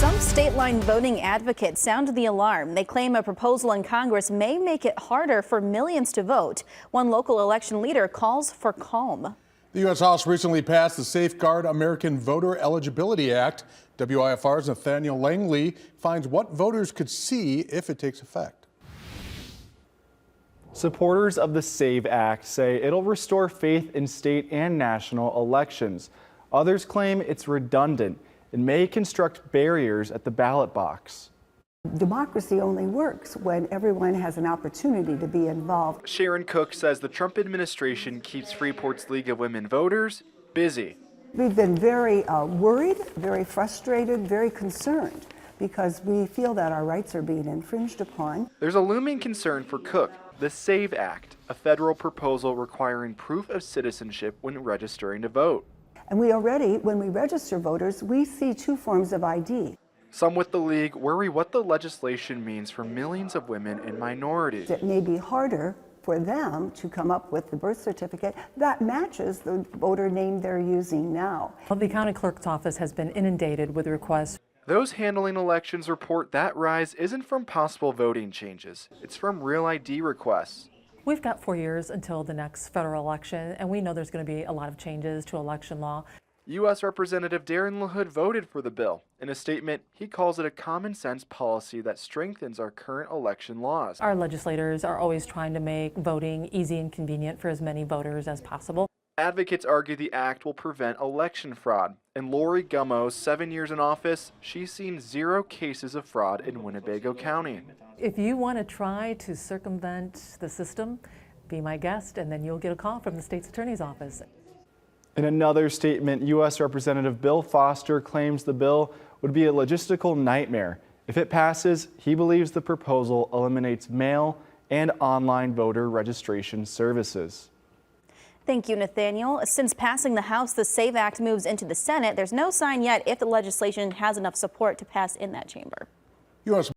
Some state-line voting advocates sounded the alarm. They claim a proposal in Congress may make it harder for millions to vote. One local election leader calls for calm. The U.S. House recently passed the Safeguard American Voter Eligibility Act. WIFR's Nathaniel Langley finds what voters could see if it takes effect. Supporters of the SAVE Act say it'll restore faith in state and national elections. Others claim it's redundant and may construct barriers at the ballot box. Democracy only works when everyone has an opportunity to be involved. Sharon Cook says the Trump administration keeps Freeport's League of Women Voters busy. We've been very worried, very frustrated, very concerned because we feel that our rights are being infringed upon. There's a looming concern for Cook, the SAVE Act, a federal proposal requiring proof of citizenship when registering to vote. And we already, when we register voters, we see two forms of ID. Some with the league worry what the legislation means for millions of women and minorities. It may be harder for them to come up with the birth certificate that matches the voter name they're using now. Well, the county clerk's office has been inundated with requests. Those handling elections report that rise isn't from possible voting changes. It's from real ID requests. We've got 4 years until the next federal election, and we know there's going to be a lot of changes to election law. U.S. Representative Darren LaHood voted for the bill. In a statement, he calls it a common sense policy that strengthens our current election laws. Our legislators are always trying to make voting easy and convenient for as many voters as possible. Advocates argue the act will prevent election fraud. In Lori Gummo's 7 years in office, she's seen 0 cases of fraud in Winnebago County. If you want to try to circumvent the system, be my guest, and then you'll get a call from the state's attorney's office. In another statement, U.S. Representative Bill Foster claims the bill would be a logistical nightmare. If it passes, he believes the proposal eliminates mail and online voter registration services. Thank you, Nathaniel. Since passing the House, the SAVE Act moves into the Senate. There's no sign yet if the legislation has enough support to pass in that chamber. U.S.